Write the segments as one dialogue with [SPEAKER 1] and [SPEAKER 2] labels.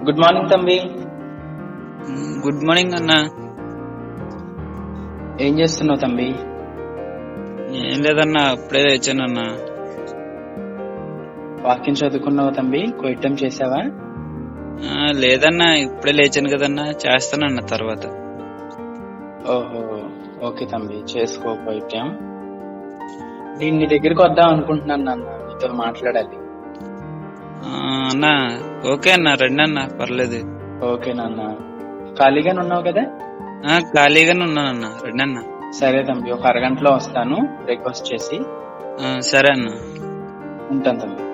[SPEAKER 1] Good morning తమ్మి.
[SPEAKER 2] Good morning అన్న.
[SPEAKER 1] ఏం చేస్తున్నావు తమ్మి?
[SPEAKER 2] ఏం లేదన్నా, ఇప్పుడే వచ్చానన్నా.
[SPEAKER 1] వాక్యం చదువుకున్నావా తమ్మి? కొయ్యటం చేసావా?
[SPEAKER 2] లేదన్నా, ఇప్పుడే లేచాను కదన్నా, చేస్తానన్న తర్వాత.
[SPEAKER 1] ఓహో, ఓకే తమ్మి, చేసుకో కొయ్యటం. నేను నీ దగ్గరికి వద్దాం అనుకుంటున్నాను నాన్న, నీతో మాట్లాడాలి.
[SPEAKER 2] అన్నా ఓకే అన్న, రండి అన్న, పర్లేదు.
[SPEAKER 1] ఓకే నాన్న, ఖాళీగానే ఉన్నావు కదా?
[SPEAKER 2] ఖాళీగానే ఉన్నానన్న, రండి అన్న.
[SPEAKER 1] సరే తమ్మి, ఒక అరగంటలో వస్తాను, బ్రేక్ఫాస్ట్ చేసి.
[SPEAKER 2] సరే అన్న,
[SPEAKER 1] ఉంటాను తమ్మి.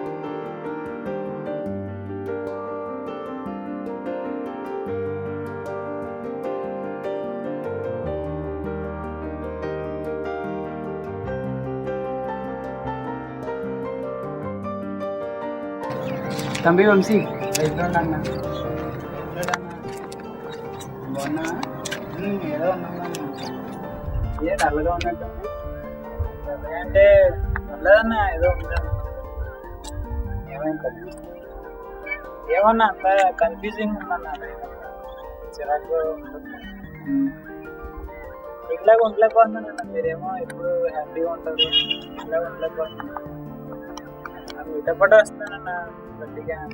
[SPEAKER 1] తమ్మి వంశీ, ఎట్లున్నా బాగున్నా? ఏదో ఉన్నాను, ఏ డల్గా ఉన్నట్టు అంటే పర్లేదన్నా, ఏదో ఉంటాను. ఏమైంది? ఏమన్నా అంత కన్ఫ్యూజింగ్ ఉందన్నా, చిరాకు ఇట్లాగా ఉండలేకపోతున్నానన్నా. మీరేమో ఎప్పుడు హ్యాపీగా ఉంటారు, ఇట్లాగా ఉండలేకపోతున్నాను. మీతో పాటు వస్తున్నానన్నా,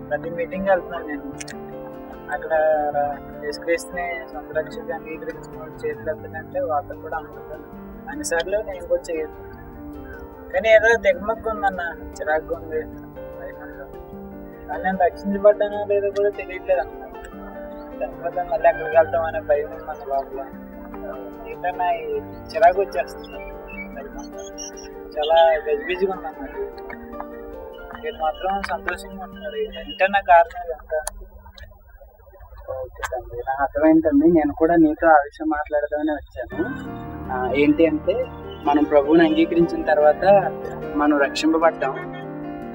[SPEAKER 1] ప్రతి మీటింగ్ వెళ్తున్నాను నేను. అక్కడ యేసుక్రీస్తుని సొంత రక్షగా అంగీకరించిన చేతులు ఎత్తానంటే వాళ్ళతో కూడా అనుకుంటాను. అన్నిసార్లు నేను కూడా చేయను, కానీ ఏదో తెగమొక్క ఉందన్న, చిరాకు ఉంది. కానీ నేను రక్షించబడ్డానో లేదో కూడా తెలియట్లేదు అన్న. తర్వాత మళ్ళీ ఎక్కడికి వెళ్తామనే భయం ఉంది మన లోపల. ఏంటన్నా ఈ చిరాకు వచ్చేస్తుంది, చాలా గజిబిజిగా ఉందన్న. మీరు మాత్రం సంతోషంగా ఉంటున్నారు, ఏంటన్నా కారణం ఎంత? ఓకే తండ్రి, నాకు అర్థమైందండి. నేను కూడా నీతో ఆ విషయం మాట్లాడదామని వచ్చాను. ఏంటి అంటే, మనం ప్రభువుని అంగీకరించిన తర్వాత మనం రక్షింపబడ్డాం.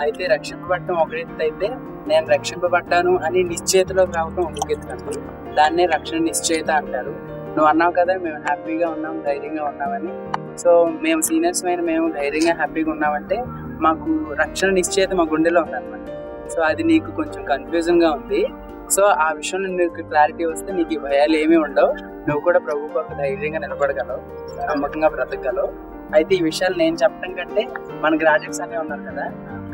[SPEAKER 1] అయితే రక్షింపబడటం ఒక ఎత్తు అయితే, నేను రక్షింపబడ్డాను అని నిశ్చయితలోకి రావడం ఒక ఎత్తు అండి. దాన్నే రక్షణ నిశ్చయిత అంటారు. నువ్వు అన్నావు కదా, మేము హ్యాపీగా ఉన్నాం, ధైర్యంగా ఉన్నామని. సో మేము సీనియర్స్ అయిన మేము ధైర్యంగా హ్యాపీగా ఉన్నామంటే మాకు రక్షణ నిశ్చయిత మా గుండెలో ఉందన్నమాట. సో అది నీకు కొంచెం కన్ఫ్యూజన్గా ఉంది. సో ఆ విషయంలో నీకు క్లారిటీ వస్తే నీకు ఈ భయాలు ఏమీ ఉండవు. నువ్వు కూడా ప్రభు కొరకు ధైర్యంగా నిలబడగలవు, నమ్మకంగా బ్రతకగలవు. అయితే ఈ విషయాలు నేను చెప్పడం కంటే మన గ్రాడ్యుయేట్స్ అన్నీ ఉన్నారు కదా,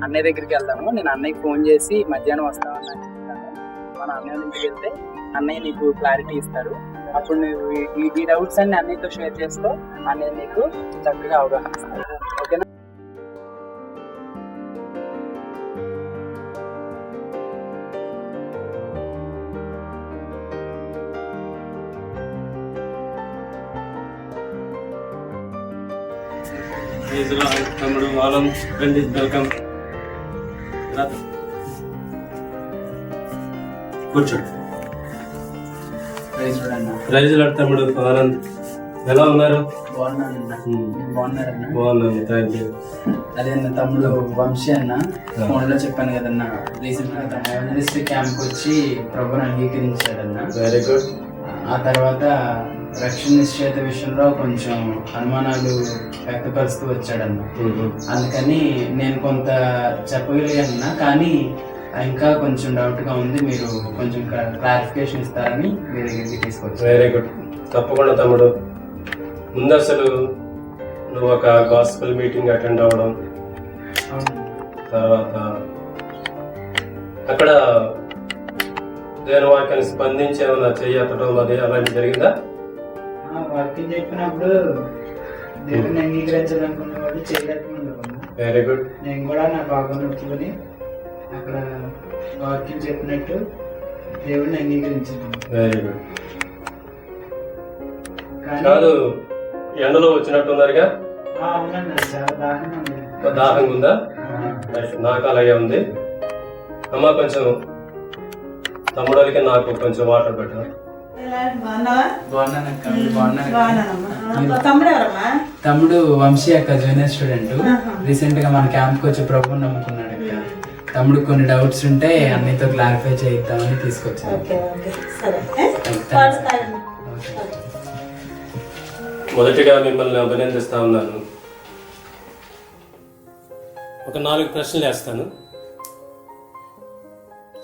[SPEAKER 1] అన్నయ్య దగ్గరికి వెళ్దాము. నేను అన్నయ్యకి ఫోన్ చేసి మధ్యాహ్నం వస్తామని చెప్తాను. మన అన్నయ్య ఇంటికి వెళ్తే అన్నయ్య నీకు క్లారిటీ ఇస్తారు. అప్పుడు నువ్వు ఈ డౌట్స్ అన్ని అన్నయ్యతో షేర్ చేసుకో, అన్నయ్య నీకు చక్కగా అవగాహన ఇస్తారు. ఓకేనా?
[SPEAKER 3] తమ్ముడు వాళ్ళం రండి, వెల్కమ్. కూర్చోండి. ప్రైజ్ లాడ్ తమ్ముడు ఆనంద్, ఎలా ఉన్నారు? బాగున్నాను, థ్యాంక్ యూ.
[SPEAKER 1] అదే అన్న, తమ్ముడు వంశీ అన్న ఫోన్ లో చెప్పాను కదన్నా, రీసెంట్ గా తన యూనివర్సిటీ క్యాంప్ వచ్చి ప్రభుని అంగీకరించాడన్న.
[SPEAKER 3] Very good.
[SPEAKER 1] ఆ తర్వాత రక్షణ నిశ్చయిత విషయంలో కొంచెం అనుమానాలు వ్యక్తపరుస్తూ వచ్చాడన్న. అందుకని నేను కొంత చెప్పగలిగానన్నా, కానీ ఇంకా కొంచెం డౌట్ గా ఉంది. మీరు కొంచెం క్లారిఫికేషన్ ఇస్తారని మీ దగ్గరికి తీసుకొచ్చాను.
[SPEAKER 3] వెరీ గుడ్, తప్పకుండా తమ్ముడు. ముందు అసలు నువ్వు ఒక గాస్పెల్ మీటింగ్ అటెండ్ అవ్వడం, తర్వాత అక్కడ దేవుని వాక్యాన్ని స్పందించి ఏమన్నా చెయ్యటం అది అలాంటి జరిగిందా?
[SPEAKER 1] వాక్యం చెప్పినప్పుడు దేవుడిని అంగీకరించాలనుకున్న వాళ్ళు చేయలేకుండా.
[SPEAKER 3] Very good.
[SPEAKER 1] నేను కూడా నా భాగం నొచ్చుకొని అక్కడ వాక్యం చెప్పినట్టు దేవుడిని అంగీకరించాను.
[SPEAKER 3] Very good. కాదు, ఎండలో వచ్చినట్టున్నారుగా?
[SPEAKER 1] అవునండి, చాలా దాహంగా ఉంది.
[SPEAKER 3] దాహంగా ఉందా? నాకు అలాగే ఉంది. అమ్మా, కొంచెం తమ్ముడికి నాకు కొంచెం వాటర్ పెట్టారు. తమ్ముడు వంశీ అక్క జూనియర్ స్టూడెంట్, రీసెంట్ గా మన క్యాంప్ కి వచ్చి ప్రభుని నమ్ముకున్నాడు అక్క. తమ్ముడు కొన్ని డౌట్స్ ఉంటే అన్నితో క్లారిఫై చేద్దామని తీసుకొచ్చాను. మొదటిగా మిమ్మల్ని అభినందిస్తా ఉన్నాను. ఒక 4 ప్రశ్నలు వేస్తాను,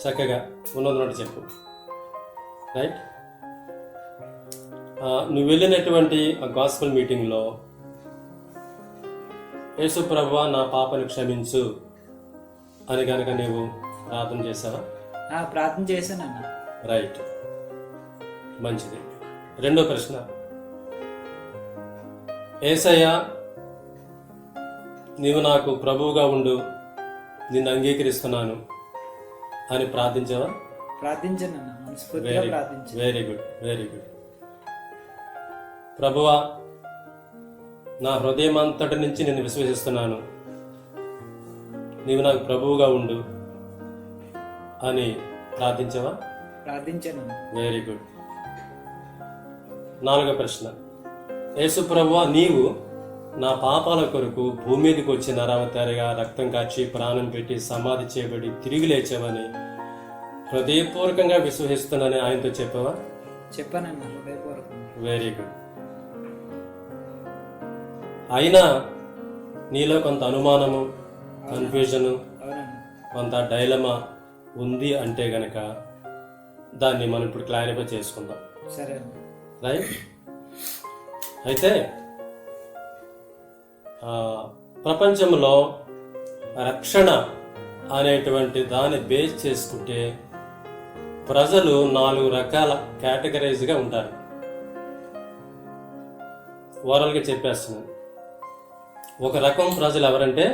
[SPEAKER 3] చక్కగా ఉన్నది నోటి చెప్పు.
[SPEAKER 4] రైట్. నువ్వు వెళ్ళినటువంటి ఆ గాస్పెల్ మీటింగ్లో యేసు ప్రభువా నా పాపను క్షమించు అని కనుక నీవు ప్రార్థన చేశావా?
[SPEAKER 3] ప్రార్థన చేశానన్న.
[SPEAKER 4] రైట్, మంచిది. రెండో ప్రశ్న, యేసయ్యా నీవు నాకు ప్రభువుగా ఉండు, నిన్ను అంగీకరిస్తున్నాను అని ప్రార్థించావా?
[SPEAKER 3] ప్రార్థించానన్న, మనస్ఫూర్తిగా ప్రార్థించాను.
[SPEAKER 4] Very good, very good. ప్రభువా నా హృదయం అంతటి నుంచి నేను విశ్వసిస్తున్నాను, నీవు నాకు ప్రభువుగా ఉండు అని ప్రార్థించావా?
[SPEAKER 3] ప్రార్థించానన్న.
[SPEAKER 4] Very good. నాలుగో ప్రశ్న, యేసు ప్రభువా నీవు నా పాపాల కొరకు భూమి మీదకి వచ్చి నరావతారిగా రక్తం కాచి ప్రాణం పెట్టి సమాధి చేయబడి తిరిగి లేచావని హృదయపూర్వకంగా విశ్వసిస్తున్నానని ఆయనతో చెప్పావా?
[SPEAKER 3] చెప్పానన్న, హృదయపూర్వకంగా.
[SPEAKER 4] Very good. అయినా నీలో కొంత అనుమానము, కన్ఫ్యూజను, కొంత డైలమా ఉంది అంటే గనక దాన్ని మనం ఇప్పుడు క్లారిఫై చేసుకుందాం.
[SPEAKER 3] సరే
[SPEAKER 4] రైట్. అయితే ప్రపంచంలో రక్షణ అనేటువంటి దాన్ని బేస్ చేసుకుంటే ప్రజలు 4 రకాల కేటగరైజ్గా ఉంటారు. ఓవరాల్గా చెప్పేస్తున్నాను. ఒక రకం ప్రజలు ఎవరంటే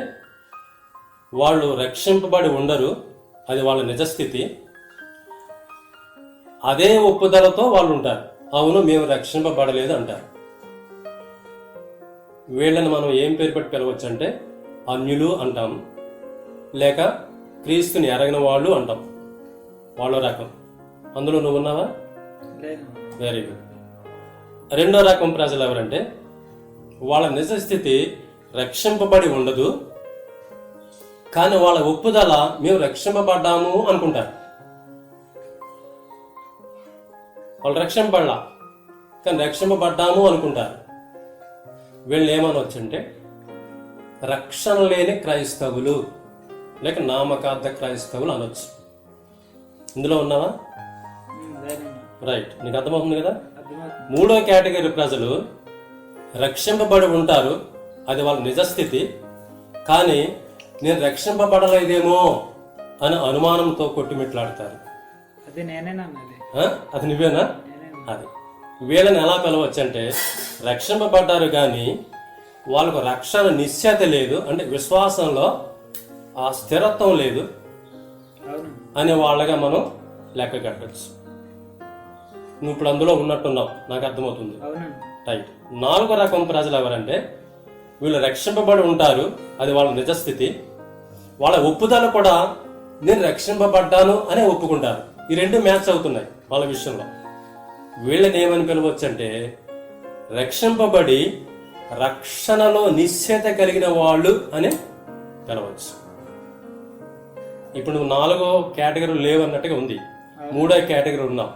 [SPEAKER 4] వాళ్ళు రక్షింపబడి ఉండరు, అది వాళ్ళ నిజస్థితి. అదే ఒప్పుదలతో వాళ్ళు ఉంటారు, అవును మేము రక్షింపబడలేదు అంటారు. వీళ్ళని మనం ఏం పేరు పెట్టి పిలవచ్చు అంటే అన్యులు అంటాం, లేక క్రీస్తుని ఎరగిన వాళ్ళు అంటాం. వాళ్ళ రకం. అందులో నువ్వు ఉన్నావా? Very good. రెండో రకం ప్రజలు ఎవరంటే వాళ్ళ నిజస్థితి రక్షింపబడి ఉండదు, కానీ వాళ్ళ ఒప్పుదల మేము రక్షింపబడ్డాము అనుకుంటారు. వాళ్ళు రక్షింపబడలా, కానీ రక్షింపబడ్డాము అనుకుంటారు. వీళ్ళని ఏమనొచ్చు అంటే రక్షణ లేని క్రైస్తవులు, లేక నామకార్థ క్రైస్తవులు అనొచ్చు. ఇందులో ఉన్నావా? రైట్, నీకు అర్థమవుతుంది కదా. మూడో కేటగిరీ ప్రజలు రక్షింపబడి ఉంటారు, అది వాళ్ళ నిజస్థితి, కానీ నేను రక్షింపబడలేదేమో అని అనుమానంతో కొట్టుమిట్లాడతారు. అది నువ్వేనా? అది. వీళ్ళని ఎలా పిలవచ్చు అంటే రక్షింపబడ్డారు కానీ వాళ్ళకు రక్షణ నిశ్చయత లేదు, అంటే విశ్వాసంలో ఆ స్థిరత్వం లేదు అనే వాళ్ళగా మనం లెక్క కట్టచ్చు. నువ్వు ఇప్పుడు అందులో ఉన్నట్టున్నావు, నాకు అర్థమవుతుంది. రైట్. 4వ రకం ప్రజలు ఎవరంటే వీళ్ళు రక్షింపబడి ఉంటారు, అది వాళ్ళ నిజస్థితి. వాళ్ళ ఒప్పుదల కూడా నేను రక్షింపబడ్డాను అనే ఒప్పుకుంటారు. ఈ రెండు మ్యాచ్ అవుతున్నాయి వాళ్ళ విషయంలో. వీళ్ళని ఏమని పిలవచ్చు అంటే రక్షింపబడి రక్షణలో నిశ్చయత కలిగిన వాళ్ళు అని పిలవచ్చు. ఇప్పుడు నువ్వు 4వ కేటగిరీ లేవన్నట్టుగా ఉంది, 3వ కేటగిరీ ఉన్నావు.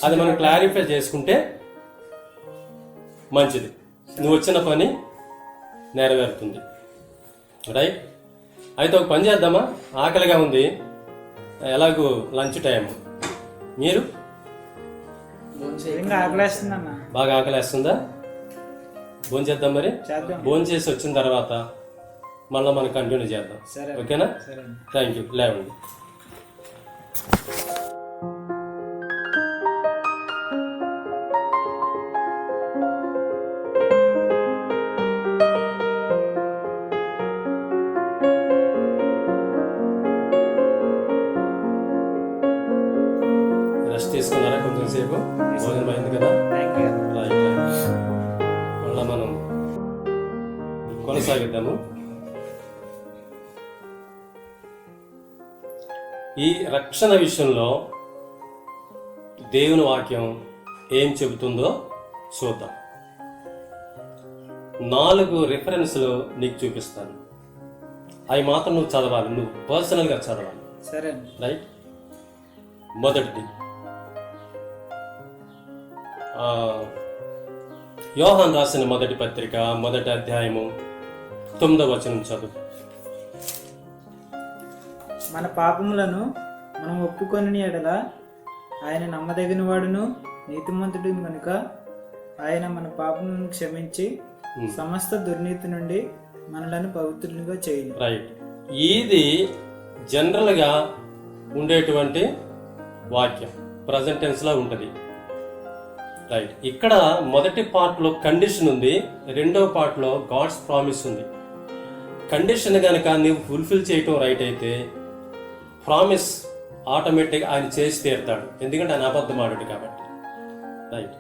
[SPEAKER 4] అది మనం క్లారిఫై చేసుకుంటే మంచిది, నువ్వు వచ్చిన పని నెరవేరుతుంది. రైట్. అయితే ఒక పని చేద్దామా, ఆకలిగా ఉంది, ఎలాగూ లంచ్ టైం. మీరు బాగా ఆకలేస్తుందా? భోంచేద్దాం మరి. భోంచేసి వచ్చిన తర్వాత మళ్ళీ మనం కంటిన్యూ చేద్దాం, ఓకేనా? Thank you. లేవండి. రెస్ట్ తీసుకున్నారా కొంచెం సేపు? భోజనం అయింది కదా. రైట్. మళ్ళా మనం కొనసాగిద్దాము. ఈ రక్షణ విషయంలో దేవుని వాక్యం ఏం చెబుతుందో చూద్దాం. 4 రిఫరెన్స్లు నీకు చూపిస్తాను, అవి మాత్రం నువ్వు చదవాలి, నువ్వు పర్సనల్గా చదవాలి.
[SPEAKER 3] సరే.
[SPEAKER 4] రైట్. మొదటిది యోహాను రాసిన మొదటి పత్రిక 1వ అధ్యాయము 9వ వచనం చదువు.
[SPEAKER 3] మన పాపములను మనం ఒప్పుకొని ఎడల
[SPEAKER 5] ఆయన నమ్మదగిన వాడును నీతిమంతుడు కనుక ఆయన మన పాపములను క్షమించి సమస్త దుర్నీతి నుండి మనలను పవిత్రులుగా చేయును.
[SPEAKER 4] రైట్. ఇది జనరల్గా ఉండేటువంటి వాక్యం, ప్రజెంట్ టెన్స్ లో ఉంటుంది. రైట్. ఇక్కడ మొదటి పార్ట్ లో కండిషన్ ఉంది, రెండో పార్ట్ లో గాడ్స్ ప్రామిస్ ఉంది. కండిషన్ కనుక నీవు ఫుల్ఫిల్ చేయటం రైట్ అయితే ప్రామిస్ ఆటోమేటిక్ ఆయన చేసి తీరుతాడు, ఎందుకంటే ఆయన అబద్ధం ఆడాడు కాబట్టి. రైట్.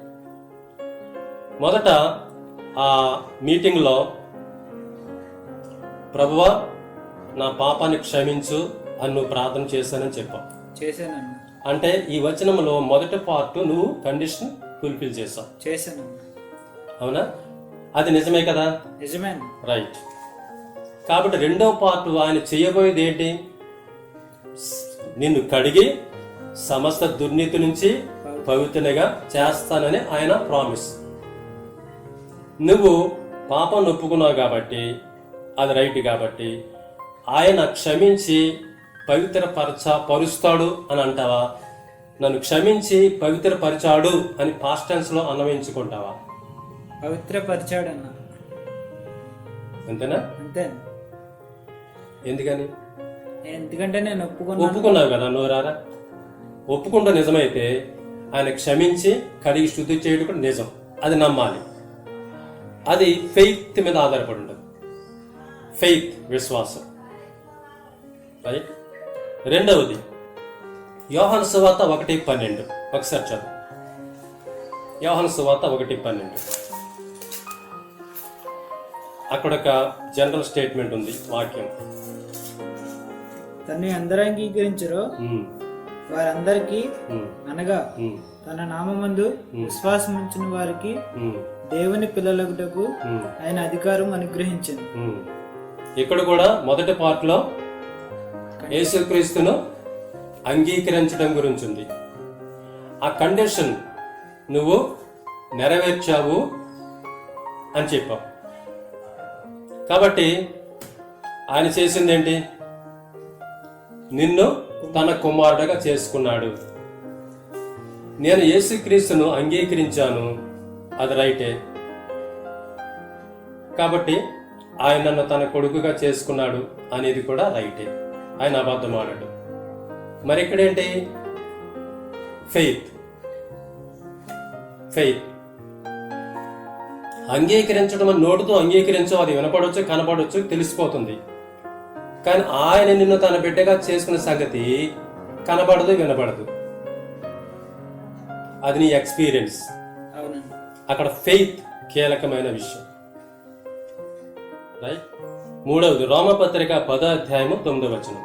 [SPEAKER 4] మొదట ఆ మీటింగ్లో ప్రభువా నా పాపాన్ని క్షమించు అని నువ్వు ప్రార్థన చేశానని చెప్పావు.
[SPEAKER 5] చేశానన్నా.
[SPEAKER 4] అంటే ఈ వచనంలో మొదటి పార్ట్ నువ్వు కండిషన్ ఫుల్ఫిల్ చేసావు.
[SPEAKER 5] చేశానన్నా.
[SPEAKER 4] అవునా? అది నిజమే కదా?
[SPEAKER 5] నిజమే.
[SPEAKER 4] రైట్. కాబట్టి రెండో పార్ట్ ఆయన చేయబోయేది ఏంటి? నిన్ను కడిగి సమస్త దుర్నీతి నుంచి పవిత్రునిగా చేస్తానని ఆయన ప్రామిస్. నువ్వు పాపం ఒప్పుకున్నావు కాబట్టి అది రైట్ కాబట్టి ఆయన క్షమించి పరుస్తాడు అని అంటావా? నన్ను క్షమించి పవిత్రపరిచాడు అని పాస్ట్ టెన్స్ లో అన్వయించుకుంటావా?
[SPEAKER 5] పవిత్రపరిచాడన్నా.
[SPEAKER 4] అంతేనా?
[SPEAKER 5] అంతే.
[SPEAKER 4] ఎందుకని?
[SPEAKER 5] ఎందుకంటే నేను
[SPEAKER 4] ఒప్పుకున్నావు కదా, నోరారా. ఒప్పుకుంటూ నిజమైతే ఆయన క్షమించి కడిగి శుద్ధి చేయడం కూడా నిజం, అది నమ్మాలి. అది ఫెయిత్ మీద ఆధారపడి ఉండదు. ఫెయిత్, విశ్వాసం. రైట్. రెండవది యోహాను సువార్త 1:12. ఒకసారి చదువు. యోహాను సువార్త 1:12. అక్కడ ఒక జనరల్ స్టేట్మెంట్ ఉంది, వాక్యం.
[SPEAKER 5] తన్ని అందరూ అంగీకరించరో వారందరికీ అనగా తన నామమందు విశ్వాసం ఉంచిన వారికి దేవుని పిల్లలగుటకు ఆయన అధికారం అనుగ్రహించింది.
[SPEAKER 4] ఇక్కడ కూడా మొదటి పార్ట్ లో యేసుక్రీస్తును అంగీకరించడం గురించి ఉంది. ఆ కండిషన్ నువ్వు నెరవేర్చావు అని చెప్పావు. కాబట్టి ఆయన చేసింది ఏంటి? నిన్ను తన కుమారుడుగా చేసుకున్నాడు. నేను యేసుక్రీస్తును అంగీకరించాను, అది రైటే. కాబట్టి ఆయన నన్ను తన కొడుకుగా చేసుకున్నాడు అనేది కూడా రైటే. ఆయన అబద్ధం ఆడాడు. మరి ఇక్కడేంటి? ఫెయిత్. ఫెయిత్ అంగీకరించడం అని నోటుతో అంగీకరించు, అది వినపడవచ్చు, కనపడవచ్చు, తెలిసిపోతుంది. కానీ ఆయన నిన్ను తన బిడ్డగా చేసుకున్న సంగతి కనబడదు, వినపడదు. అది నీ ఎక్స్పీరియన్స్. అక్కడ ఫెయిత్ కీలకమైన విషయం. రైట్. మూడవది రోమపత్రిక 10:9.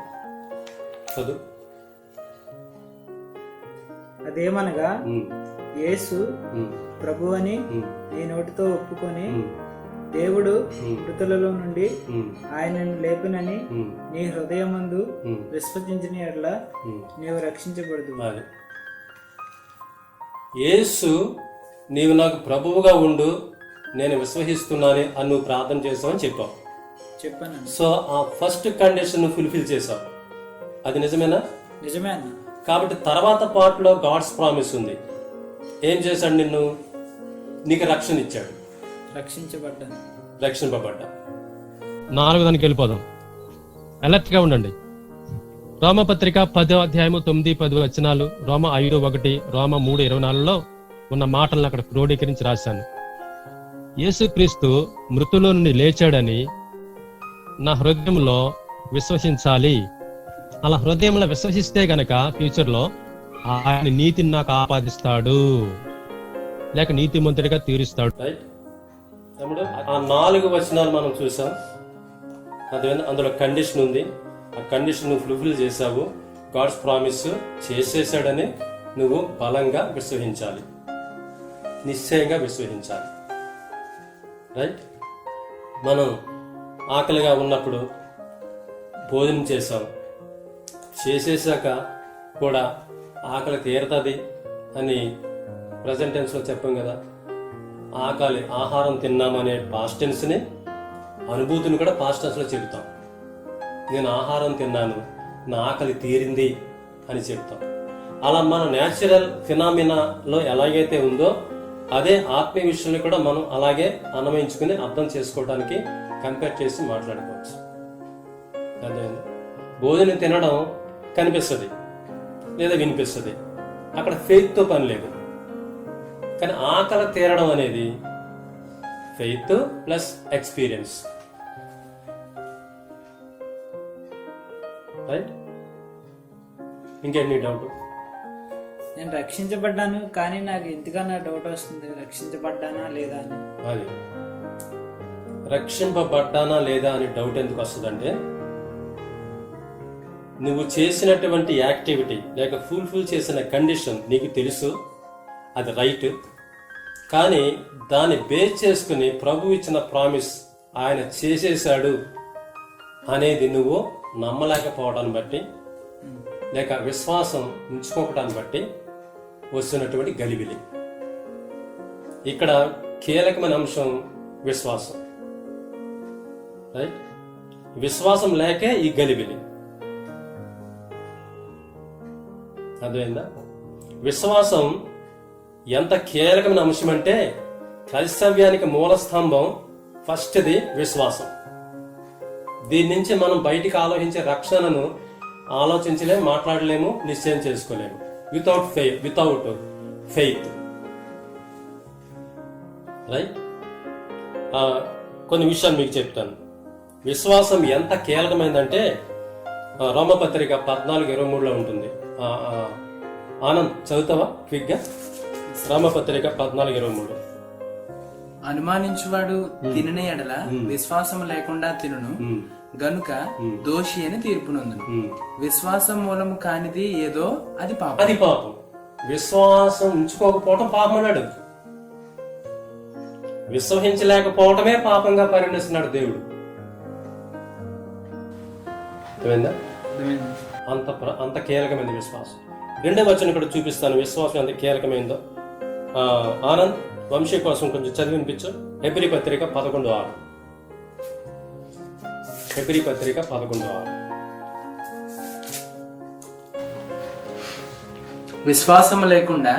[SPEAKER 4] చదువు.
[SPEAKER 5] అదేమనగా యేసు ప్రభువని నీ నోటితో ఒప్పుకొని దేవుడు మృతులలో నుండి ఆయనను లేపినని నీ హృదయమందు విశ్వసించిన యెడల నీవు రక్షించబడదు.
[SPEAKER 4] యేసు నీవు నాకు ప్రభువుగా ఉండు, నేను విశ్వసిస్తున్నాను అని నువ్వు ప్రార్థన చేసావని చెప్పావు.
[SPEAKER 5] చెప్పాను.
[SPEAKER 4] సో ఆ ఫస్ట్ కండిషన్ ఫుల్ఫిల్ చేసావు, అది నిజమేనా?
[SPEAKER 5] నిజమే అన్న.
[SPEAKER 4] కాబట్టి తర్వాత పార్ట్ లో గాడ్స్ ప్రామిస్ ఉంది. ఏం చేశాడు? నిన్ను, నీకు రక్షణ ఇచ్చాడు. రక్షింపబడ్డా. 4వ దానికి వెళ్ళిపోదాం. అలర్ట్ గా ఉండండి. రోమపత్రిక 10:9-10 రోమ 5:1, రోమ 3:24 ఉన్న మాటలను అక్కడ క్రోడీకరించి రాశాను. యేసుక్రీస్తు మృతులో నుండి లేచాడని నా హృదయంలో విశ్వసించాలి. అలా హృదయంలో విశ్వసిస్తే గనక ఫ్యూచర్ లో ఆయన నీతిని నాకు ఆపాదిస్తాడు, లేక నీతిమంతుడిగా తీరుస్తాడు. ఆ 4 వచనాలు మనం చూసాం. అందులో కండిషన్ ఉంది. ఆ కండిషన్ నువ్వు ఫుల్ఫిల్ చేసావు. గాడ్స్ ప్రామిస్ చేసేసాడని నువ్వు బలంగా విశ్వసించాలి, నిశ్చయంగా విశ్వసించాలి. రైట్. మనం ఆకలిగా ఉన్నప్పుడు భోజనం చేసేసాక కూడా ఆకలి తీరుతుంది అని ప్రజెంట్ టెన్స్ లో చెప్పాం కదా. ఆహారం తిన్నామనే పాస్ట్ టెన్స్ ని, అనుభూతిని కూడా పాస్ట్ టెన్స్ లో చెబుతాం. నేను ఆహారం తిన్నాను, నా ఆకలి తీరింది అని చెప్తాం. అలా మన న్యాచురల్ ఫినామినాలో ఎలాగైతే ఉందో అదే ఆత్మీయ విషయంలో కూడా మనం అలాగే అన్వయించుకుని అర్థం చేసుకోవడానికి కంపేర్ చేసి మాట్లాడుకోవచ్చు. అర్థమైందా? భోజనం తినడం కనిపిస్తుంది లేదా వినిపిస్తుంది, అక్కడ ఫెయిత్తో పని లేదు. కానీ ఆకలి తీరడం అనేది ఫెయిత్ ప్లస్ ఎక్స్పీరియన్స్. రైట్? ఇంకేంటి డౌట్?
[SPEAKER 5] నేను రక్షించబడ్డాను, కానీ నాకు ఎందుకన్నా డౌట్ వస్తుంది, రక్షించబడ్డానా లేదా అని.
[SPEAKER 4] అది రక్షింపబడ్డానా లేదా అని డౌట్ ఎందుకు వస్తుందంటే, నువ్వు చేసినటువంటి యాక్టివిటీ లేక ఫుల్ఫిల్ చేసిన కండిషన్ నీకు తెలుసు, అది రైట్. కానీ దాన్ని బేస్ చేసుకుని ప్రభు ఇచ్చిన ప్రామిస్ ఆయన చేసేశాడు అనేది నువ్వు నమ్మలేకపోవడాన్ని బట్టి లేక విశ్వాసం ఉంచుకోవటాన్ని బట్టి వస్తున్నటువంటి గలిబిలి. ఇక్కడ కీలకమైన అంశం విశ్వాసం. రైట్? విశ్వాసం లేకే ఈ గలిబిలి. అర్థమైందా? విశ్వాసం ఎంత కీలకమైన అంశం అంటే క్రైస్తవ్యానికి మూల స్తంభం ఫస్ట్ది విశ్వాసం. దీని నుంచి మనం బయటికి ఆలోచించే రక్షణను ఆలోచించలేము, మాట్లాడలేము, నిశ్చయం చేసుకోలేము వితౌట్ ఫెయిత్. రైట్? కొన్ని విషయాలు మీకు చెప్తాను. విశ్వాసం ఎంత కీలకమైందంటే రోమపత్రిక 14:23 ఉంటుంది. ఆనంద్ చదువుతావా క్విక్ గా? రోమపత్రిక 14:23.
[SPEAKER 3] అనుమానించువాడు తినని ఎడల విశ్వాసం లేకుండా తినును గనుక దోషి అని తీర్పు నందును. విశ్వాసం మూలము కానిది ఏదో అది పాపం.
[SPEAKER 4] అది పాపం. విశ్వాసం ఉంచుకోకపోవటం పాపం అన్నాడు. విశ్వసించలేకపోవటమే పాపంగా పరిగణిస్తున్నాడు దేవుడు. అంత కీలకమైంది విశ్వాసం. రెండవ వచనం ఇక్కడ చూపిస్తాను విశ్వాసం ఎంత కీలకమైందో. ఆనంద్ వంశీ కోసం కొంచెం చదివినిపించు. హెబ్రీ పత్రిక 11:6. హెబ్రీ పత్రిక 11:6.
[SPEAKER 3] విశ్వాసము లేకుండా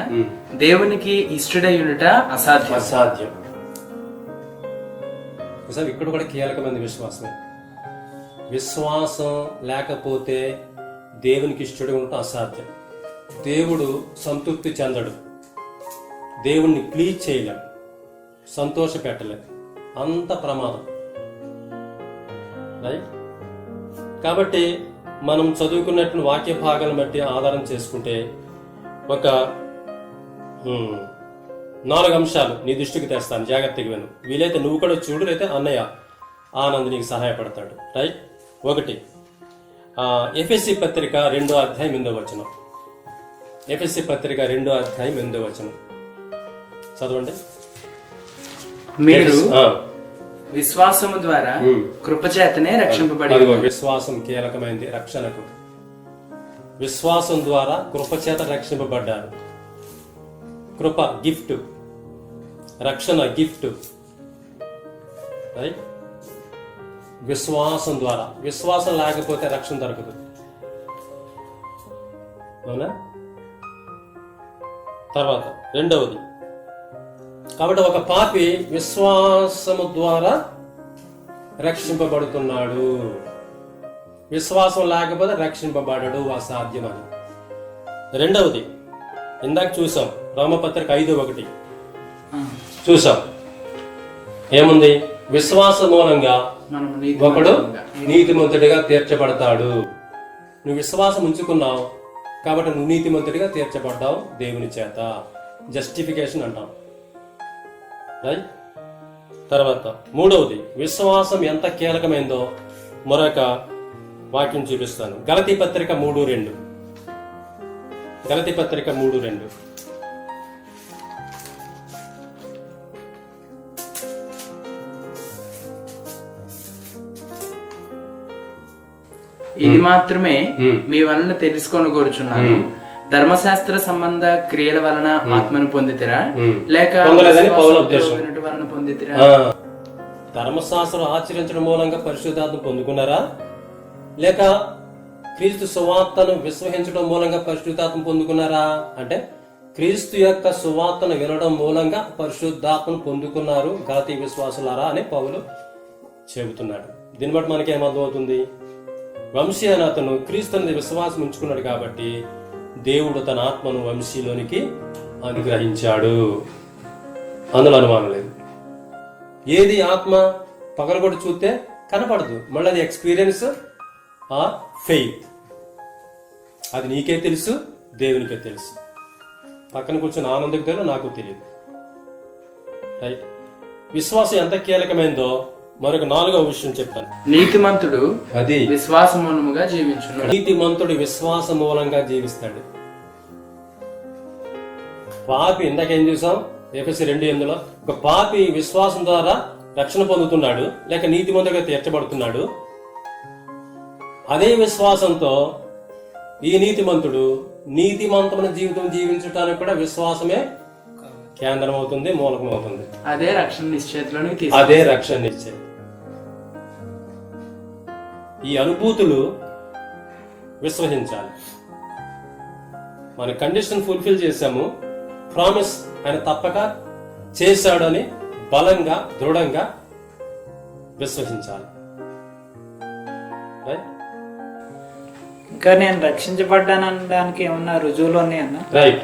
[SPEAKER 3] దేవునికి ఇష్టడయునుట అసాధ్యం.
[SPEAKER 4] సార్ ఇక్కడ కూడా కీలకమైన విశ్వాసమే. విశ్వాసం లేకపోతే దేవునికి ఇష్టడు ఉండటం అసాధ్యం. దేవుడు సంతృప్తి చెందడు, దేవుణ్ణి ప్లీజ్ చేయలేం, సంతోష పెట్టలేం, అంత ప్రమాదం. రైట్? కాబట్టి మనం చదువుకున్నటువంటి వాక్య భాగాలను బట్టి ఆధారం చేసుకుంటే ఒక 4 అంశాలు నీ దృష్టికి తెస్తాను, జాగ్రత్తగా విను. వీలైతే నువ్వు కూడా చూడు, లేదా అన్నయ్య ఆనంద్ నీకు సహాయపడతాడు. రైట్? 1 ఎఫెసీ పత్రిక 2వ అధ్యాయం 8వ వచనం. ఎఫెసీ పత్రిక 2వ అధ్యాయం 8వ వచనం చదవండి.
[SPEAKER 3] మీరు విశ్వాసము ద్వారా కృపచేతనే రక్షింపబడి.
[SPEAKER 4] విశ్వాసం కీలకమైంది రక్షణకు. విశ్వాసం ద్వారా కృపచేత రక్షింపబడ్డారు. కృప గిఫ్ట్, రక్షణ గిఫ్ట్. రైట్? విశ్వాసం ద్వారా. విశ్వాసం లేకపోతే రక్షణ దొరకదు. అవునా? తర్వాత రెండవది, కాబట్టి ఒక పాపి విశ్వాసము ద్వారా రక్షింపబడుతున్నాడు. విశ్వాసం లేకపోతే రక్షింపబడడు, అసాధ్యమని. రెండవది ఇందాక చూసాం, రోమపత్రిక 5:1 చూసాం. ఏముంది? విశ్వాస మూలంగా ఒకడు నీతిమంతుడిగా తీర్చబడతాడు. నువ్వు విశ్వాసం ఉంచుకున్నావు కాబట్టి నువ్వు నీతిమంతుడిగా తీర్చబడ్డావు దేవుని చేత. జస్టిఫికేషన్ అంటాం. రైట్? తర్వాత మూడవది, విశ్వాసం ఎంత కీలకమైందో మరొక వాక్యం చూపిస్తాను. గలతీ పత్రిక 3:2. గలతీ పత్రిక 3:2.
[SPEAKER 3] ఇది మాత్రమే మీ వలన తెలుసుకొని కోరుచున్నాను, ధర్మశాస్త్ర సంబంధ క్రియల వలన ఆత్మను పొందితిరా లేక వలన పొందితిరా?
[SPEAKER 4] ధర్మశాస్త్రం ఆచరించడం మూలంగా పరిశుద్ధాత్మ పొందుకున్నారా లేక క్రీస్తు సువార్తను విశ్వసించడం మూలంగా పరిశుద్ధాత్మ పొందుకున్నారా అంటే క్రీస్తు యొక్క సువార్తను వినడం మూలంగా పరిశుద్ధాత్మను పొందుకున్నారు గలతీ విశ్వాసులారా అని పౌలు చెబుతున్నాడు. దీన్ని బట్టి మనకి ఏమర్థమవుతుంది? వంశీ అని అతను క్రీస్తు అనేది విశ్వాసం ఉంచుకున్నాడు కాబట్టి దేవుడు తన ఆత్మను వంశీలోనికి అనుగ్రహించాడు. అందులో అనుమానం లేదు. ఏది ఆత్మ పగలగొట్టి చూస్తే కనపడదు, మళ్ళీ అది ఎక్స్పీరియన్స్ ఆర్ ఫెయిత్. అది నీకే తెలుసు, దేవునికే తెలుసు. పక్కన కూర్చొని ఆనందకు తెలియదు, నాకు తెలియదు. రైట్. విశ్వాసం ఎంత కీలకమైందో మరొక 4వ విషయం చెప్తాను.
[SPEAKER 3] నీతిమంతుడు
[SPEAKER 4] అది
[SPEAKER 3] విశ్వాసమూలముగా జీవించును.
[SPEAKER 4] నీతిమంతుడు విశ్వాస మూలంగా జీవిస్తాడు. పాపి ఇందాకేం చూసాం ఎఫెసీ 2:8 ఒక పాపి విశ్వాసం ద్వారా రక్షణ పొందుతున్నాడు, లేక నీతిమంతుడిగా తీర్చబడుతున్నాడు. అదే విశ్వాసంతో ఈ నీతిమంతుడు నీతిమంతమైన జీవితం జీవించడానికి కూడా విశ్వాసమే కేంద్రం అవుతుంది, మూలకం అవుతుంది.
[SPEAKER 3] అదే రక్షణ నిశ్చయతలోని
[SPEAKER 4] అదే రక్షణ నిశ్చయం. ఈ అనుభూతులు విశ్వసించాలి. మన కండిషన్ ఫుల్ఫిల్ చేశాము, ప్రామిస్ ఆయన తప్పక చేశాడని బలంగా దృఢంగా విశ్వసించాలి.
[SPEAKER 5] ఇంకా నేను రక్షించబడ్డాను అనడానికి ఏమన్నా రుజువులు ఉన్నాయన్నా?
[SPEAKER 4] రైట్,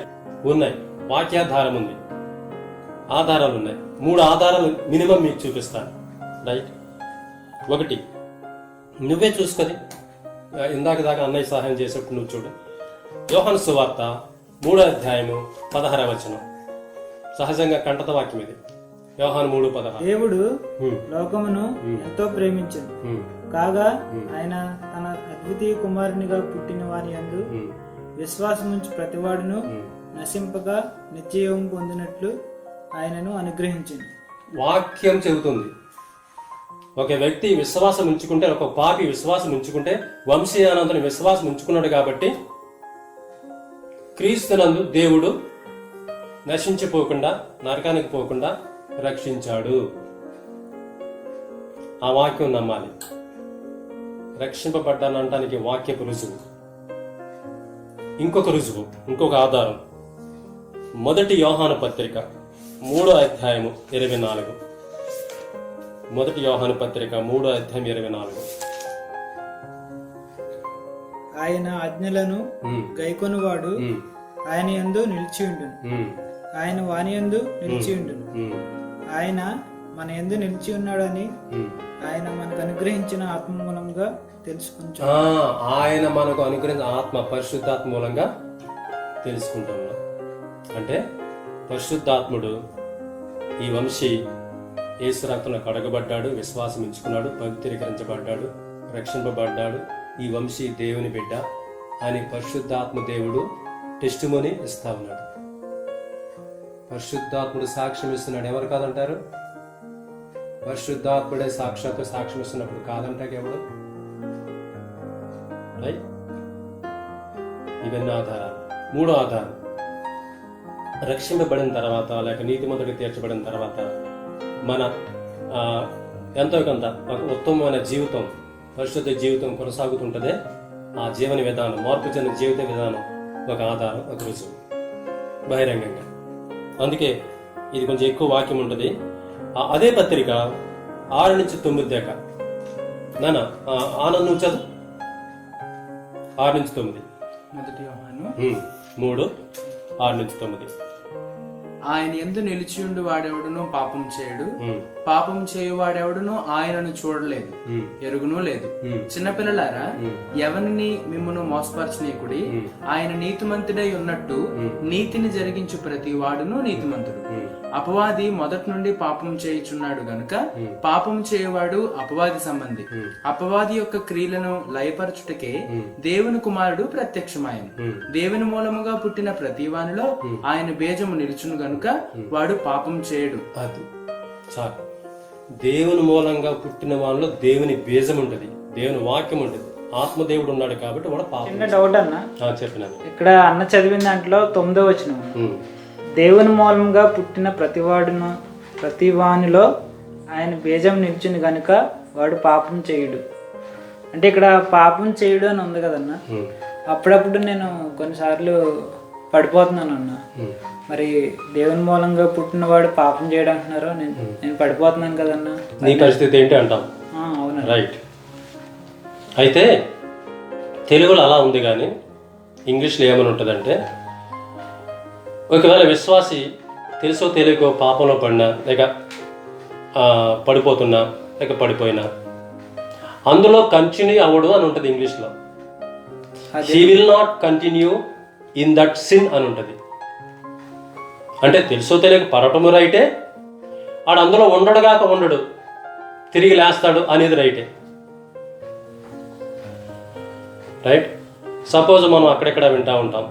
[SPEAKER 4] ఉన్నాయి. వాక్యాధారం ఉంది, ఆధారాలు ఉన్నాయి. 3 ఆధారాలు మినిమం మీకు చూపిస్తాను. రైట్. 1 నువ్వే చూసుకొని ఇందాక దాకా అన్నయ్య సహాయం చేసేప్పుడు నువ్వు చూడు. యోహాను సువార్త 3వ అధ్యాయము 16వ వచనం. సహజంగా కంటత వాక్యం ఇది. యోహాను 3:16.
[SPEAKER 5] దేవుడు లోకమును ఎంతో ప్రేమించింది కాగా ఆయన తన అద్వితీయ కుమారునిగా పుట్టిన వారి యందు విశ్వాసముంచి ప్రతివాడును నశింపగా నిత్యజీవం పొందినట్లు ఆయనను అనుగ్రహించింది.
[SPEAKER 4] వాక్యం చెబుతుంది ఒక వ్యక్తి విశ్వాసం ఉంచుకుంటే, ఒక పాపి విశ్వాసం ఉంచుకుంటే, వంశీయానందుని విశ్వాసం ఉంచుకున్నాడు కాబట్టి క్రీస్తునందు దేవుడు నశించిపోకుండా నరకానికి పోకుండా రక్షించాడు. ఆ వాక్యం నమ్మాలి. రక్షింపబడ్డానంటానికి వాక్యపు రుజువు. ఇంకొక రుజువు, ఇంకొక ఆధారం 1 యోహాను పత్రిక 3వ అధ్యాయము 24. 1 యోహాను పత్రిక 3వ అధ్యాయం 24.
[SPEAKER 5] ఆయన ఆజ్ఞలను గైకొనువాడు ఆయన యందు నిలిచి ఉండును, ఆయన వాని యందు నిలిచి ఉండును. ఆయన మన యందు నిలిచి ఉన్నాడని ఆయన మనకు అనుగ్రహించిన ఆత్మ మూలంగా తెలుసుకుంటాం.
[SPEAKER 4] ఆయన మనకు అనుగ్రహించిన ఆత్మ పరిశుద్ధాత్మ మూలంగా తెలుసుకుంటున్నాం. అంటే పరిశుద్ధాత్ముడు ఈ వంశీ యేసు రక్తంలో కడగబడ్డాడు, విశ్వాసం ఉంచుకున్నాడు, పవిత్రీకరించబడ్డాడు, రక్షింపబడ్డాడు. ఈ వంశీ దేవుని బిడ్డ అని పరిశుద్ధాత్మ దేవుడు టెస్టిమోనీ ఇస్తా ఉన్నాడు. పరిశుద్ధాత్ముడు సాక్ష్యం ఇస్తున్నాడు. ఎవరు కాదంటారు? పరిశుద్ధాత్ముడే సాక్షాత్తు సాక్ష్యం ఇస్తున్నప్పుడు కాదంటాక ఎవడు? ఇవన్నీ ఆధారాలు. 3వ ఆధారం, రక్షింపబడిన తర్వాత లేక నీతిమంతుడికి తీర్చబడిన తర్వాత మన ఎంతో కొంత ఉత్తమమైన జీవితం, పరిశుద్ధ జీవితం కొనసాగుతుంటదే. ఆ జీవన విధానం, మార్పు చెందిన జీవిత విధానం ఒక ఆధారం, ఒక రుజువు బహిరంగంగా. అందుకే ఇది కొంచెం ఎక్కువ వాక్యం ఉంటుంది. అదే పత్రిక 6-9 దాకా నాన్న ఆనందం చదువు. 6-9.
[SPEAKER 3] 1 యోహాను
[SPEAKER 4] 3, 6-9.
[SPEAKER 3] ఆయన యందు నిలిచియుండు వాడెవడును పాపం చేయడు, పాపం చేయువాడెవడును ఆయనను చూడలేదు, ఎరుగును లేదు. చిన్నపిల్లలారా, ఎవరిని మిమ్మును మోసపరచనీకుడి, ఆయన నీతిమంతుడై ఉన్నట్టు నీతిని జరిగించు ప్రతి వాడును నీతిమంతుడు. అపవాది మొదటి నుండి పాపం చేయుచున్నాడు గనుక పాపం చేయవాడు అపవాది సంబంధి. అపవాది యొక్క క్రియలను లయపరచుటకే దేవుని కుమారుడు ప్రత్యక్షమాయను. దేవుని మూలముగా పుట్టిన ప్రతి వానిలో ఆయన బీజము నిలుచును గనుక వాడు పాపం చేయడు.
[SPEAKER 4] అది చాలు. దేవుని మూలంగా పుట్టిన వాళ్ళలో దేవుని బీజం ఉంటది, దేవుని వాక్యం ఉంటది, ఆత్మదేవుడు ఉన్నాడు కాబట్టి వాడు పాపం.
[SPEAKER 5] చిన్న డౌట్ అన్న,
[SPEAKER 4] చెప్పినాను.
[SPEAKER 5] ఇక్కడ అన్న చదివిన దాంట్లో 9వ వచనం, దేవుని మూలంగా పుట్టిన ప్రతి వానిలో ఆయన బీజం నిలిచింది గనుక వాడు పాపం చేయుడు. అంటే ఇక్కడ పాపం చేయడం అని ఉంది కదన్నా, అప్పుడప్పుడు నేను కొన్నిసార్లు పడిపోతున్నాను అన్న. మరి దేవుని మూలంగా పుట్టినవాడు పాపం చేయడం అంటున్నారు, నేను పడిపోతున్నాను కదన్నా.
[SPEAKER 4] నీ పరిస్థితి ఏంటి అంటాం.
[SPEAKER 5] అవునా?
[SPEAKER 4] రైట్. అయితే తెలుగులో అలా ఉంది, కానీ ఇంగ్లీష్లో ఏమని ఉంటుందంటే, ఒకవేళ విశ్వాసి తెలుసో తెలియకో పాపంలో పడినా, లేక పడిపోతున్నా, లేక పడిపోయినా, అందులో కంటిన్యూ అవ్వడు అని ఉంటుంది ఇంగ్లీష్లో. He will not continue in that sin అని ఉంటుంది. అంటే తెలుసో తెలియక పడటము రైటే, ఆడు అందులో ఉండడుగాక ఉండడు, తిరిగి లేస్తాడు అనేది రైటే. రైట్. సపోజ్ మనం అక్కడెక్కడ వింటూ ఉంటాం,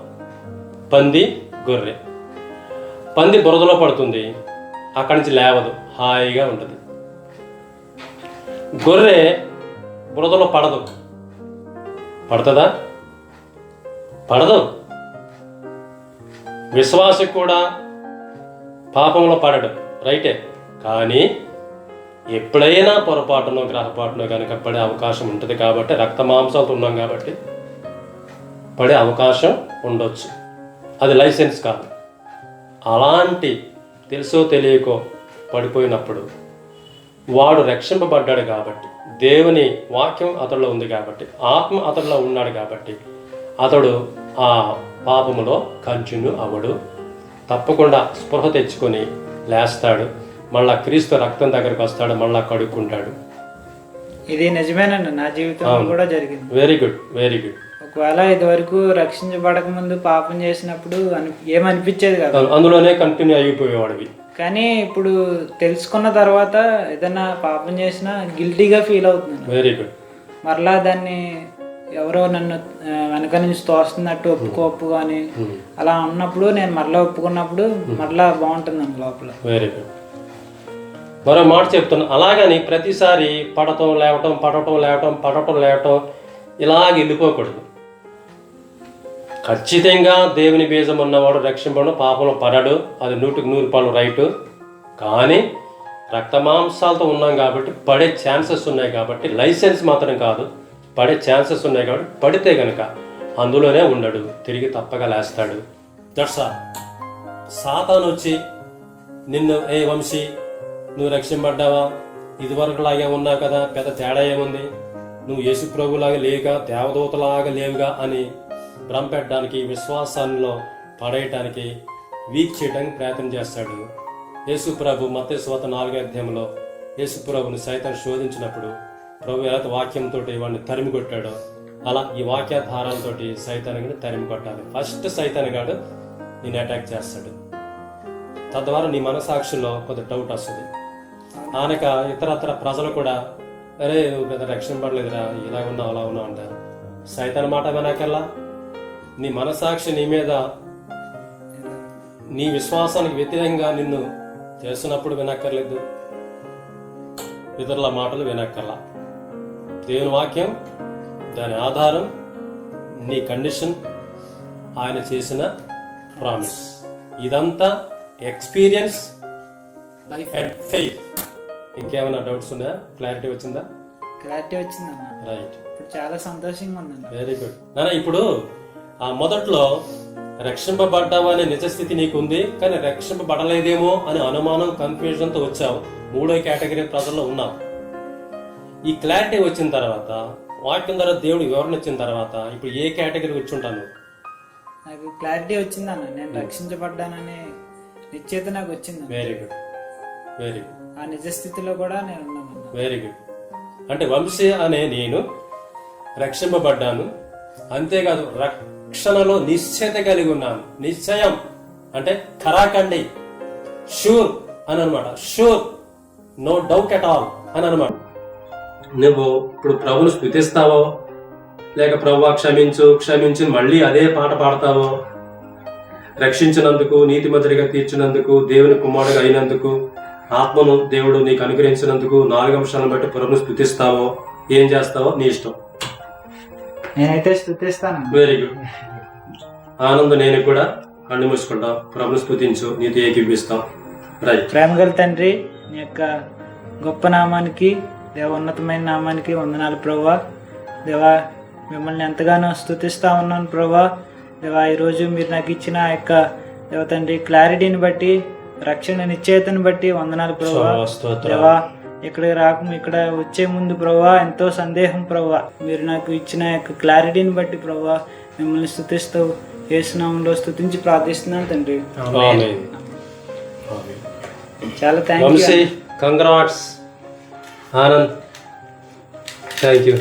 [SPEAKER 4] పంది గొర్రె. పంది బురదలో పడుతుంది, అక్కడి నుంచి లేవదు, హాయిగా ఉంటుంది. గొర్రె బురదలో పడదు. పడుతుందా? పడదు. విశ్వాసి కూడా పాపంలో పడడు, రైటే. కానీ ఎప్పుడైనా పొరపాటునో గ్రహపాటునో కనుక పడే అవకాశం ఉంటుంది. కాబట్టి రక్త మాంసాలతో ఉన్నాం కాబట్టి పడే అవకాశం ఉండొచ్చు. అది లైసెన్స్ కాదు. అలాంటి తెలుసో తెలియకో పడిపోయినప్పుడు వాడు రక్షింపబడ్డాడు కాబట్టి, దేవుని వాక్యం అతడిలో ఉంది కాబట్టి, ఆత్మ అతడిలో ఉన్నాడు కాబట్టి అతడు ఆ పాపములో కంటిన్యూ అవ్వడు. తప్పకుండా స్పృహ తెచ్చుకొని లేస్తాడు, మళ్ళా క్రీస్తు రక్తం దగ్గరకు వస్తాడు, మళ్ళా కడుక్కుంటాడు.
[SPEAKER 5] ఇది నిజమేనండి, నా జీవితంలో కూడా జరిగింది.
[SPEAKER 4] Very good, very good.
[SPEAKER 5] ఒకవేళ ఇదివరకు రక్షించబడక ముందు పాపం చేసినప్పుడు ఏమనిపించేది కాదు,
[SPEAKER 4] అందులోనే కంటిన్యూ అయిపోయేవాడివి.
[SPEAKER 5] కానీ ఇప్పుడు తెలుసుకున్న తర్వాత ఏదైనా పాపం చేసినా గిల్టీగా ఫీల్ అవుతున్నాను.
[SPEAKER 4] Very good.
[SPEAKER 5] మరలా దాన్ని ఎవరో నన్ను వెనక నుంచి తోస్తున్నట్టు ఒప్పుకోపు అని అలా ఉన్నప్పుడు నేను మరలా ఒప్పుకున్నప్పుడు మరలా బాగుంటుందండి లోపల.
[SPEAKER 4] Very good. మరో మాట చెప్తున్నా, అలాగని ప్రతిసారి పడటం లేవటం, పడటం లేవటం, పడటం లేవటం ఇలాగ వెళ్ళిపోకూడదు. ఖచ్చితంగా దేవుని బీజం ఉన్నవాడు రక్షింపడం, పాపంలో పడడు, అది 100% రైటు. కానీ రక్తమాంసాలతో ఉన్నాం కాబట్టి పడే ఛాన్సెస్ ఉన్నాయి. కాబట్టి లైసెన్స్ మాత్రం కాదు, పడే ఛాన్సెస్ ఉన్నాయి. కాబట్టి పడితే కనుక అందులోనే ఉండడు, తిరిగి తప్పగా లేస్తాడు. That's all. సాతాను వచ్చి నిన్ను, ఏ వంశీ నువ్వు రక్షింపడ్డావా, ఇదివరకులాగే ఉన్నావు కదా, పెద్ద తేడా ఏముంది, నువ్వు యేసు ప్రభులాగా లేవుగా, దేవదూతలాగా లేవుగా అని భ్రమపెట్టడానికి, విశ్వాసాల్లో పడేయటానికి, వీక్ చేయడానికి ప్రయత్నం చేస్తాడు. యేసు ప్రభు మత్తయి సువార్త 4వ అధ్యాయంలో యేసు ప్రభుని సైతం శోధించినప్పుడు ప్రభు ఎలా వాక్యంతో వాడిని తరిమి కొట్టాడో, అలా ఈ వాక్యాధారాలతో సైతాన్ని తరిమి కొట్టాలి. ఫస్ట్ సైతాన్గాడు నేను అటాక్ చేస్తాడు. తద్వారా నీ మనసాక్షిలో కొంత డౌట్ వస్తుంది. ఆనక ఇతరత్ర ప్రజలు కూడా, అరే నువ్వు పెద్ద రక్షణ పడలేదురా, ఇలా ఉన్నావు అలా ఉన్నావు అంటారు. సైతాన్ మాట వినాకల్లా నీ మనసాక్షి నీ మీద, నీ విశ్వాసానికి వ్యతిరేకంగా నిన్ను చేస్తున్నప్పుడు వినక్కర్లేదు, ఇతరుల మాటలు వినక్కర్లా. దేవుని వాక్యం, దాని ఆధారం, నీ కండిషన్, ఆయన చేసిన ప్రామిస్. ఇదంతా ఎక్స్పీరియన్స్ అండ్ ఫెయిత్. ఇంకేమైనా డౌట్స్ ఉన్నాయా? క్లారిటీ వచ్చిందా?
[SPEAKER 5] క్లారిటీ వచ్చిందన్న.
[SPEAKER 4] రైట్.
[SPEAKER 5] ఇప్పుడు చాలా సంతోషంగా ఉందన్న.
[SPEAKER 4] Very good. నాన్న, ఇప్పుడు ఆ మొదట్లో రక్షింపబడ్డామనే నిజస్థితి నీకుంది, కానీ రక్షింపబడలేదేమో అనే అనుమానం, కన్ఫ్యూజన్తో వచ్చావు. 3వ కేటగిరీ ప్రజల్లో ఉన్నావు. ఈ క్లారిటీ వచ్చిన తర్వాత, వాక్యం ద్వారా దేవుడు వివరణ ఇచ్చిన తర్వాత, ఇప్పుడు ఏ కేటగిరీ వచ్చి ఉంటాను?
[SPEAKER 5] నాకు క్లారిటీ వచ్చిందన్న, నేను రక్షించబడ్డాననే నిశ్చయిత నాకు వచ్చింది.
[SPEAKER 4] Very good, very good.
[SPEAKER 5] ఆ నిజస్థితిలో కూడా నేను ఉన్నాను.
[SPEAKER 4] Very good. అంటే వంశీ అనే నేను రక్షింపబడ్డాను, అంతేకాదు రక్షణలో నిశ్చయత కలిగి ఉన్నాను. నిశ్చయం అంటే ఖరాకండి, షూర్ అని అనమాట. Sure, no doubt at all అని అనమాట. నువ్వు ఇప్పుడు ప్రభుని స్తుతిస్తావో, లేక ప్రభువా క్షమించు క్షమించు మళ్ళీ అదే పాట పాడతావో, రక్షించినందుకు, నీతిమంతుడిగా తీర్చినందుకు, దేవుని కుమారుడిగా అయినందుకు, ఆత్మను దేవుడు నీకు అనుగ్రహించినందుకు 4 అంశాలను బట్టి ప్రభుని స్తుతిస్తావో, ఏం చేస్తావో నీ ఇష్టం.
[SPEAKER 5] నేనైతే స్తుతిస్తాను.
[SPEAKER 4] Very good. ఆనందం. నేను కూడా కళ్ళు మూసుకుంటాం, ప్రభుని స్తుతించు, నీతో ఏకీపిస్తాం. రైట్.
[SPEAKER 5] ప్రేమగల తండ్రి, నీ యొక్క గొప్ప నామానికి, దేవ ఉన్నతమైన నామానికి వందనాలు ప్రభువా. దేవా మిమ్మల్ని ఎంతగానో స్తుతిస్తా ఉన్నాను ప్రభా. దేవా ఈరోజు మీరు నాకు ఇచ్చిన ఆ యొక్క దేవ తండ్రి క్లారిటీని బట్టి, రక్షణ నిశ్చయితను బట్టి వందనాలు ప్రభా. దేవా ఇక్కడ వచ్చే ముందు ప్రభా ఎంతో సందేహం ప్రభా, మీరు నాకు ఇచ్చిన యొక్క క్లారిటీని బట్టి ప్రభా మిమ్మల్ని స్తుతిస్తూ యేసునామంలో స్తుతించి ప్రార్థిస్తున్నాను తండ్రి. చాలా thank you.
[SPEAKER 4] Congrats Anand, thank you.